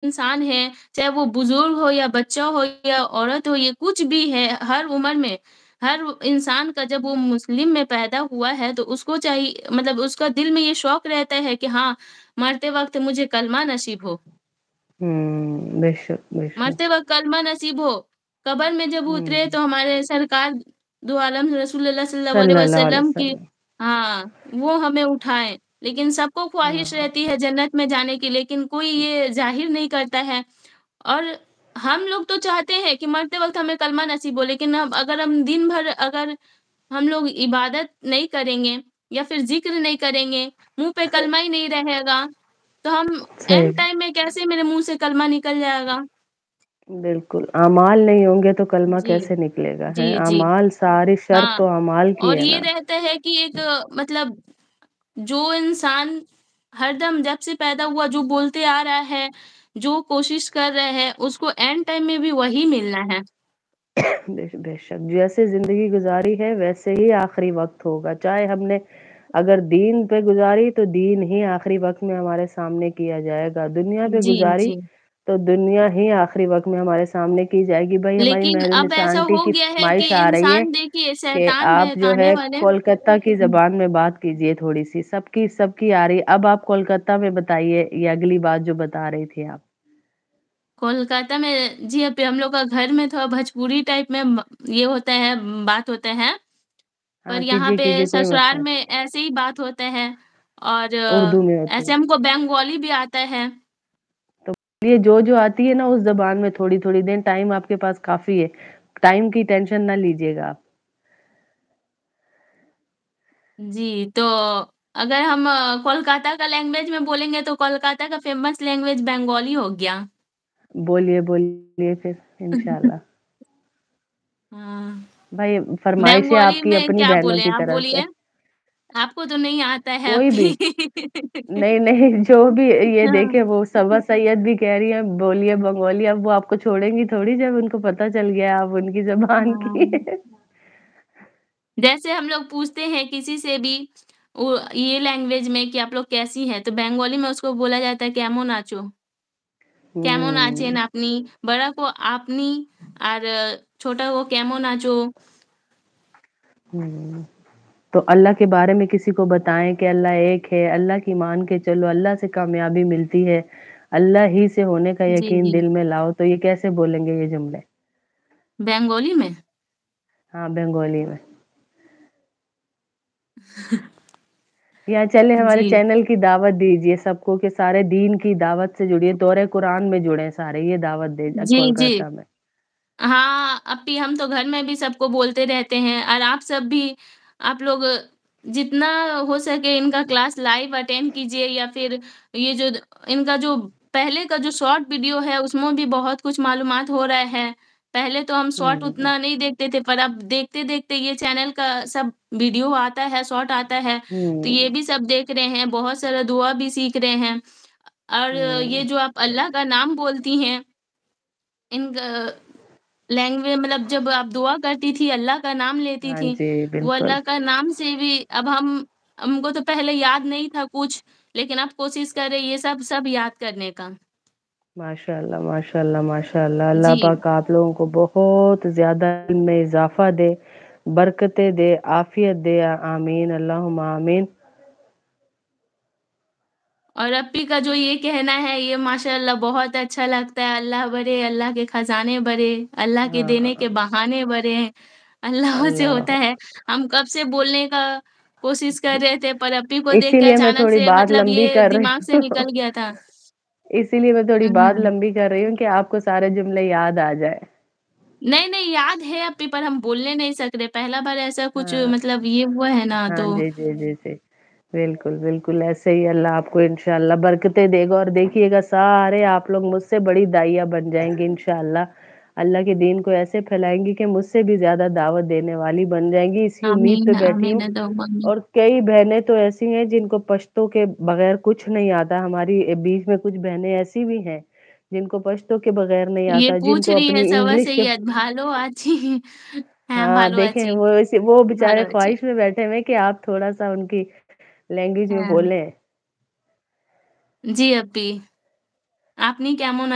इंसान है, चाहे वो बुजुर्ग हो या बच्चा हो या औरत हो, ये कुछ भी है, हर उम्र में, हर इंसान का जब वो मुस्लिम में पैदा हुआ है, तो उसको चाहिए मतलब उसका दिल में ये शौक रहता है कि हाँ, मरते वक़्त मुझे कलमा नसीब हो। बेशक, बेशक। मरते वक़्त कलमा नसीब हो। कब्र में जब उतरे हुँ, तो हमारे सरकार दो आलम रसूलुल्लाह सल्लल्लाहु अलैहि सल्लल्लाहु अलैहि वसल्लम की वसल्लम। हाँ, वो हमें उठाएँ। लेकिन सबको ख्वाहिश हाँ, रहती है जन्नत में जाने की, लेकिन कोई ये ज़ाहिर नहीं करता है। और हम लोग तो चाहते हैं कि मरते वक़्त हमें कलमा नसीब हो, लेकिन अब अगर हम दिन भर अगर हम लोग इबादत नहीं करेंगे या फिर ज़िक्र नहीं करेंगे, मुँह पे कलमा ही नहीं रहेगा, तो हम सही एंड टाइम में कैसे मेरे मुँह से कलमा निकल जाएगा? बिल्कुल, अमाल नहीं होंगे तो कलमा जी। कैसे निकलेगा, हैं? जी, जी। अमाल सारी शर्त हाँ, तो अमाल की और है ये ना। रहता है कि एक मतलब जो इंसान हरदम जब से पैदा हुआ जो बोलते आ रहा है, जो कोशिश कर रहा है, उसको एंड टाइम में भी वही मिलना है। बेशक, जैसे ज़िंदगी गुज़ारी है वैसे ही आखिरी वक़्त होगा, चाहे हमने अगर दीन पे गुज़ारी तो दीन ही आखिरी वक़्त में हमारे सामने किया जाएगा, दुनिया पे जी, गुज़ारी जी। तो दुनिया ही आखिरी वक़्त में हमारे सामने की जाएगी। भई हमारी लेकिन अब मेहर-निसा ऐसा आंटी हो की गया है कि फ़रमाइश आ रही है इंसान देखिए कि शैतान आप जो बहकाने है वाले कोलकाता की ज़बान में बात कीजिए थोड़ी-सी, सबकी सबकी आ रही है। अब आप कोलकाता में बताइए ये अगली बात जो बता रही थी आप। कोलकाता में जी, अभी हम लोग का घर में थोड़ा भोजपुरी टाइप में ये होता है बात होता है, हाँ, पर यहाँ कीजिए, पे कीजिए कोई ससुराल मसला में ऐसे ही बात होता है और उर्दू में होती ऐसे है। हमको बंगाली भी आता है। तो ये जो-जो आती है ना उस ज़बान में थोड़ी-थोड़ी देर टाइम आपके पास काफ़ी है। टाइम की टेंशन ना लीजिएगा आप। जी, तो अगर हम कोलकाता का लैंग्वेज में बोलेंगे तो कोलकाता का फ़ेमस लैंग्वेज बंगाली हो गया। बोलिए, बोलिए फिर इंशाल्लाह। हाँ, भाई फ़रमाइश है बंगाली आपकी में अपनी क्या बहनों बोलें? की आप तरफ से। बोलिए, आपको तो नहीं आता है कोई भी अप्पी। नहीं, नहीं जो भी ये हाँ, देखें वो सबा सैयद भी कह रही हैं बोलिए बंगाली अब वो आपको छोड़ेंगी थोड़ी जब उनको पता चल गया आप उनकी ज़बान की। हाँ। जैसे हम लोग पूछते हैं किसी से भी वो ये लैंग्वेज में कि आप लोग कैसी हैं? तो बंगाली में उसको बोला जाता है केमन आचो? केमन आचेन हुँ। আপনি? बड़ा को आपनी और छोटा को केमन आचो? हुँ। तो अल्लाह के बारे में किसी को बताएँ कि अल्लाह एक है, अल्लाह की मान के चलो, अल्लाह से कामयाबी मिलती है, अल्लाह ही से होने का जी, यकीन जी। दिल में लाओ, तो ये कैसे बोलेंगे ये जुमले? बंगाली में? हाँ, बंगाली में। या चलें हमारे जी। चैनल की दावत दीजिए सबको कि सारे दीन की दावत से जुड़िए, दौरे कुरान में जुड़ें सारे, ये दावत दें जी, जी। कोलकाता में। हाँ, अप्पी हम तो घर में भी सबको बोलते रहते हैं और आप सब भी आप लोग जितना हो सके इनका क्लास लाइव अटेंड कीजिए या फिर ये जो इनका जो पहले का जो शॉर्ट वीडियो है उसमें भी बहुत कुछ मालूमात हो रहा है। पहले तो हम शॉर्ट हुँ, उतना नहीं देखते थे पर अब देखते-देखते ये चैनल का सब वीडियो आता है, शॉर्ट आता है, तो ये हुँ, भी सब देख रहे हैं, बहुत सारा दुआ भी सीख रहे हैं। और ये हुँ। जो आप अल्लाह का नाम बोलती हैं इन मतलब जब आप दुआ करती थी, अल्लाह का नाम लेती हाँ थी, जी, वो बिल्कुल। अल्लाह का नाम से भी अब हमको तो पहले याद नहीं था कुछ, लेकिन अब कोशिश कर रहे हैं ये सब याद करने का। माशाअल्लाह, माशाअल्लाह, माशाअल्लाह। अल्लाह जी, पाक आप लोगों को बहुत ज़्यादा इल्म में इज़ाफ़ा दे, बरकतें दे, आफ़ियत दे। आमीन, अल्लाहुम्मा आमीन। और अप्पी का जो ये कहना है ये माशाअल्लाह बहुत अच्छा लगता है, अल्लाह बड़े, अल्लाह के खज़ाने बड़े, अल्लाह के देने के हाँ, बहाने बड़े हैं, अल्लाह से होता अल्लाह है। हम कब से बोलने का कोशिश कर रहे थे पर अप्पी को देख के इसीलिए मैं अचानक थोड़ी से बात मतलब लंबी ये कर दिमाग रही से हूँ। निकल गया था। इसीलिए मैं थोड़ी बात हुँ। लंबी कर रही हूँ कि आपको सारे जुमले याद आ जाएँ। नहीं, नहीं याद है अप्पी पर हम बोलने नहीं सक रहे, पहला बार ऐसा कुछ हाँ। मतलब ये हुआ है ना हाँ तो जी, जी, जी, जी। बिल्कुल, बिल्कुल ऐसे ही अल्लाह आपको इंशाअल्लाह बरकतें देगा और देखिएगा सारे आप लोग मुझसे बड़ी दाइया बन जाएँगी इंशाअल्लाह। अल्लाह के दीन को ऐसे फैलाएँगी कि मुझसे भी ज़्यादा दावत देने वाली बन जाएँगी, इसी उम्मीद आमीन, पे बैठी आमीन हूँ। अल्लाहुम्मा आमीन। और कई बहनें तो ऐसी हैं जिनको पश्तो के बगैर कुछ नहीं आता, हमारी बीच में कुछ बहनें ऐसी भी हैं, जिनको पश्तो के बगैर नहीं ये आता, पूछ जिनको रही है अपनी सवा इंग्लिश से के ये भालो आची হ্যাঁ, हाँ, ভালো देखें আছি, वो ভালো बेचारे আছি। ख्वाहिश में बैठे हुए हैं कि आप थोड़ा-सा उनकी लैंग्वेज में হ্যাঁ, बोलें। জি আপ্পি। আপনি কেমন